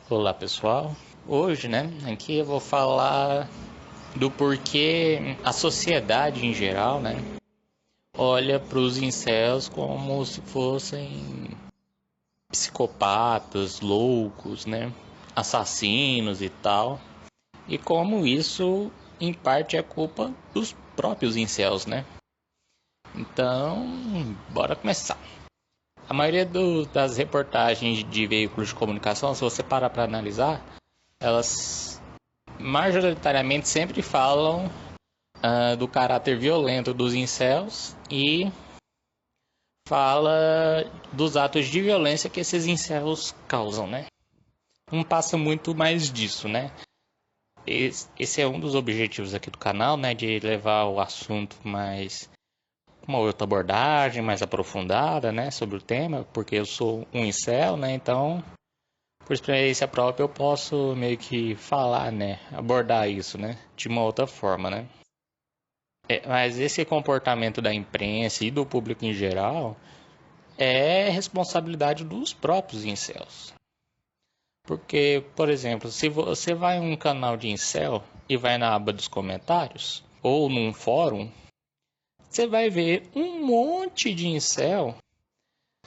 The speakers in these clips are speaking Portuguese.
Olá pessoal, hoje aqui eu vou falar do porquê a sociedade em geral olha para os incels como se fossem psicopatas, loucos, assassinos e tal, e como isso em parte é culpa dos próprios incels. Então, bora começar. A maioria das reportagens de veículos de comunicação, se você parar para analisar, elas majoritariamente sempre falam do caráter violento dos incels e fala dos atos de violência que esses incels causam, Não passa muito mais disso, Esse é um dos objetivos aqui do canal, de levar o assunto mais uma outra abordagem mais aprofundada, sobre o tema, porque eu sou um incel, então por experiência própria eu posso meio que falar, abordar isso, de uma outra forma, mas esse comportamento da imprensa e do público em geral é responsabilidade dos próprios incels. Porque, por exemplo, se você vai em um canal de incel e vai na aba dos comentários ou num fórum, você vai ver um monte de incel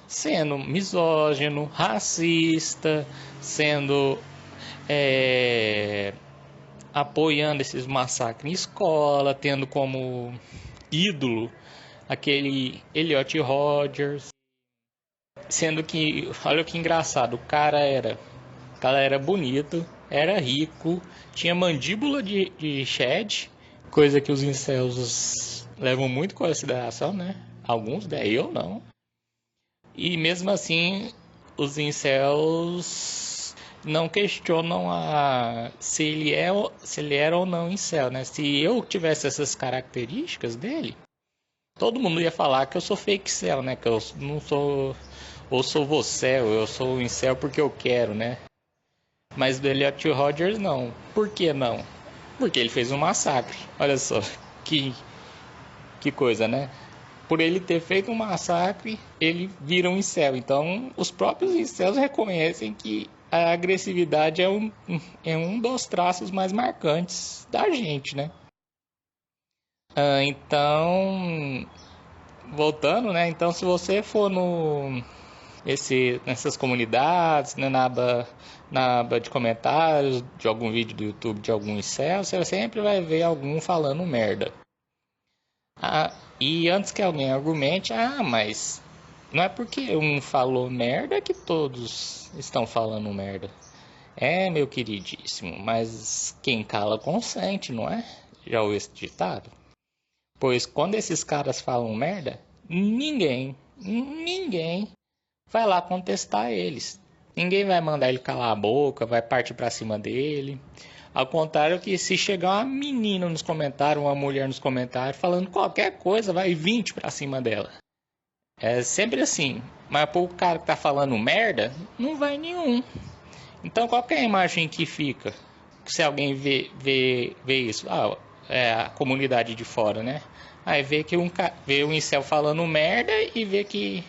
sendo misógino, racista, sendo apoiando esses massacres em escola, tendo como ídolo aquele Elliot Rodgers, sendo que, olha que engraçado, o cara era bonito, era rico, tinha mandíbula de Shed, coisa que os incels levam muito em consideração, Alguns, eu não. E mesmo assim, os incels não questionam se ele era ou não incel, Se eu tivesse essas características dele, todo mundo ia falar que eu sou fake cel, Que eu não sou, ou sou vocel, eu sou incel porque eu quero, Mas do Elliot Rodgers não. Por que não? Porque ele fez um massacre. Olha só, que coisa, Por ele ter feito um massacre, ele vira um incel. Então, os próprios incels reconhecem que a agressividade é um dos traços mais marcantes da gente, Então, voltando, Então, se você for nessas comunidades, na aba de comentários de algum vídeo do YouTube de algum incel, você sempre vai ver algum falando merda. E antes que alguém argumente, mas não é porque um falou merda que todos estão falando merda. É, meu queridíssimo, mas quem cala consente, não é? Já ouviu esse ditado? Pois quando esses caras falam merda, ninguém vai lá contestar eles. Ninguém vai mandar ele calar a boca, vai partir pra cima dele. Ao contrário que se chegar uma menina nos comentários, uma mulher nos comentários, falando qualquer coisa, vai 20 pra cima dela. É sempre assim. Mas pro cara que tá falando merda, não vai nenhum. Então qual que é a imagem que fica? Se alguém vê isso, é a comunidade de fora, Aí vê que vê o incel falando merda e vê que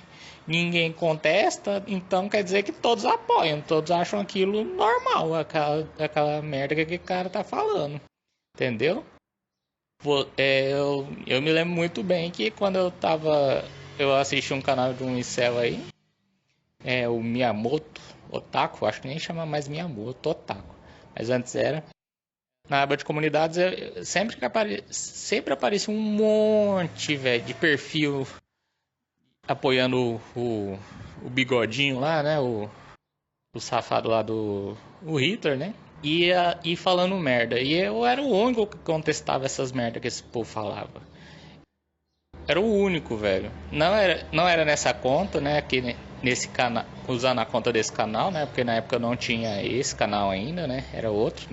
ninguém contesta, então quer dizer que todos apoiam, todos acham aquilo normal, aquela merda que aquele cara tá falando, entendeu? Eu me lembro muito bem que quando eu assisti um canal de um incel aí, o Miyamoto Otaku, acho que nem chama mais Miyamoto Otaku, mas antes era. Na aba de comunidades, sempre aparecia um monte, velho, de perfil apoiando o bigodinho lá, o safado lá o Hitler, e falando merda. E eu era o único que contestava essas merdas que esse povo falava. Era o único, velho. Não era nessa conta, aqui nesse canal, usando a conta desse canal, Porque na época eu não tinha esse canal ainda, Era outro,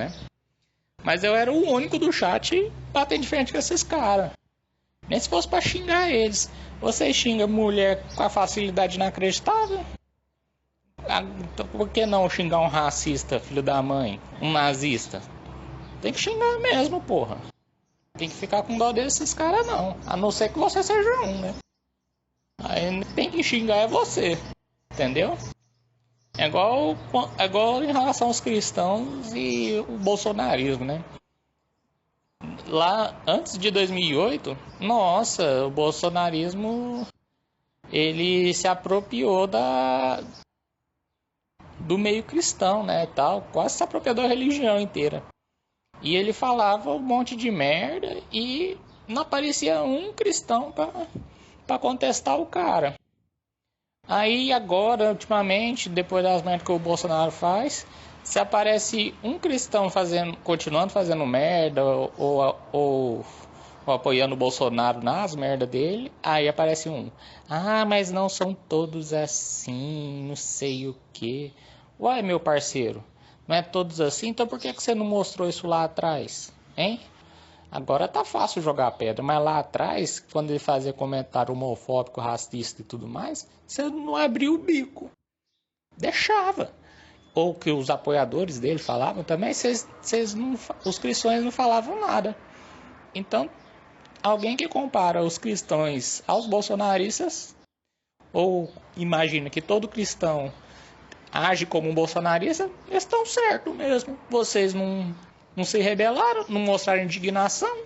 Mas eu era o único do chat batendo de frente com esses caras. Nem se fosse pra xingar eles. Você xinga mulher com a facilidade inacreditável? Então por que não xingar um racista, filho da mãe? Um nazista? Tem que xingar mesmo, porra. Tem que ficar com dó desses caras não. A não ser que você seja um, Aí tem que xingar é você. Entendeu? É igual em relação aos cristãos e o bolsonarismo, né? Lá antes de 2008, nossa, o bolsonarismo ele se apropriou do meio cristão, né, tal, quase se apropriou da religião inteira. E ele falava um monte de merda e não aparecia um cristão para contestar o cara. Aí agora, ultimamente, depois das merdas que o Bolsonaro faz, se aparece um cristão continuando fazendo merda ou apoiando o Bolsonaro nas merdas dele, aí aparece um. Ah, mas não são todos assim, não sei o que. Uai, meu parceiro, não é todos assim? Então por que você não mostrou isso lá atrás? Hein? Agora tá fácil jogar pedra, mas lá atrás, quando ele fazia comentário homofóbico, racista e tudo mais, você não abriu o bico. Deixava. Ou que os apoiadores dele falavam também, os cristãos não falavam nada. Então, alguém que compara os cristãos aos bolsonaristas, ou imagina que todo cristão age como um bolsonarista, eles estão certos mesmo. Vocês não se rebelaram, não mostraram indignação.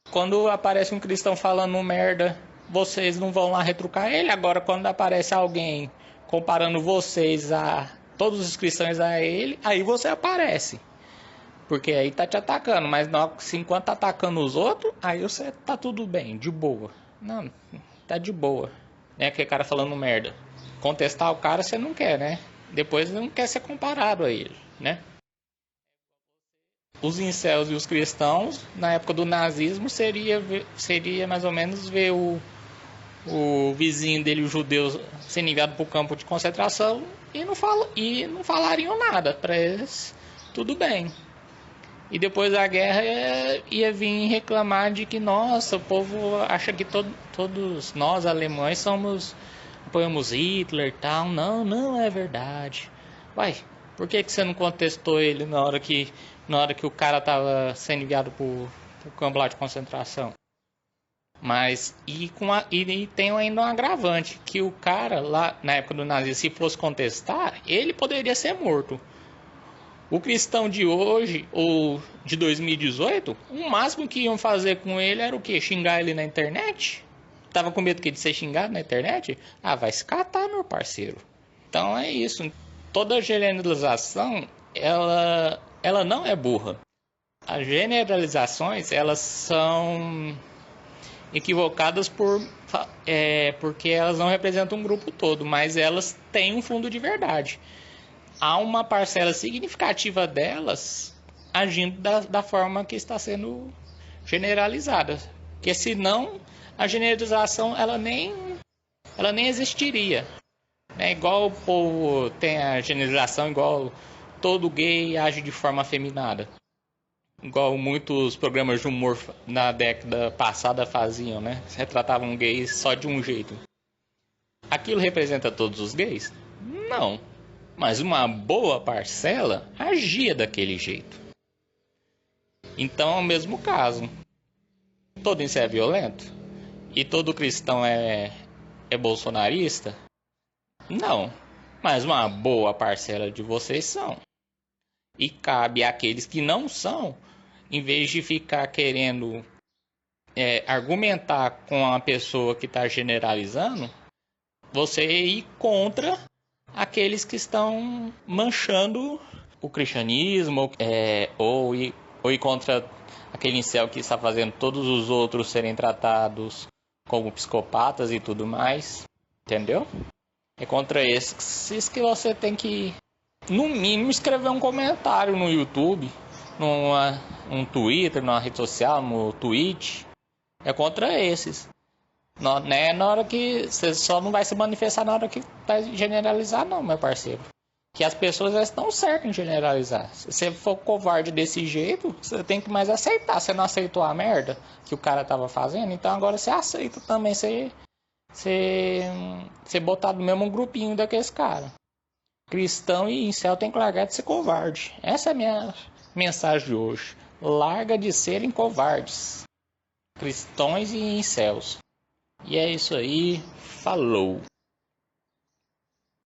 Quando aparece um cristão falando merda, vocês não vão lá retrucar ele. Agora, quando aparece alguém comparando vocês a todos os cristãos a ele, aí você aparece. Porque aí tá te atacando, mas enquanto tá atacando os outros, aí você tá tudo bem, de boa. Não, tá de boa. É aquele cara falando merda. Contestar o cara você não quer, né? Depois não quer ser comparado a ele, né? Os incels e os cristãos, na época do nazismo, seria mais ou menos ver o vizinho dele, o judeu, sendo enviado para o campo de concentração e não falariam nada. Para eles, tudo bem. E depois da guerra ia vir reclamar de que, nossa, o povo acha que todos nós, alemães, apoiamos Hitler e tal. Não, não é verdade. Uai, por que você não contestou ele na hora que o cara estava sendo enviado para o campo lá de concentração? Mas, e tem ainda um agravante, que o cara lá, na época do nazismo, se fosse contestar, ele poderia ser morto. O cristão de hoje, ou de 2018, o máximo que iam fazer com ele era o quê? Xingar ele na internet? Tava com medo de ser xingado na internet? Ah, vai se catar, meu parceiro. Então é isso. Toda generalização, ela não é burra. As generalizações, elas são equivocadas porque elas não representam um grupo todo, mas elas têm um fundo de verdade. Há uma parcela significativa delas agindo da forma que está sendo generalizada. Porque senão a generalização ela nem existiria. É igual o povo tem a generalização, igual todo gay age de forma afeminada. Igual muitos programas de humor na década passada faziam, né? Retratavam gays só de um jeito. Aquilo representa todos os gays? Não. Mas uma boa parcela agia daquele jeito. Então é o mesmo caso. Todo incel é violento? E todo cristão é bolsonarista? Não. Mas uma boa parcela de vocês são. E cabe àqueles que não são, em vez de ficar querendo argumentar com a pessoa que está generalizando, você ir contra aqueles que estão manchando o cristianismo, ou ir contra aquele incel que está fazendo todos os outros serem tratados como psicopatas e tudo mais, entendeu? É contra esses que você tem que, no mínimo, escrever um comentário no YouTube, num Twitter, numa rede social, no Twitch. É contra esses. Não, né? Na hora que você só não vai se manifestar na hora que vai generalizar, não, meu parceiro. Que as pessoas já estão certas em generalizar. Se você for covarde desse jeito, você tem que mais aceitar. Você não aceitou a merda que o cara tava fazendo, então agora você aceita também ser botado no mesmo grupinho daqueles caras. Cristão e incel tem que largar de ser covarde. Essa é a minha mensagem de hoje. Larga de serem covardes. Cristões e incels. E é isso aí. Falou.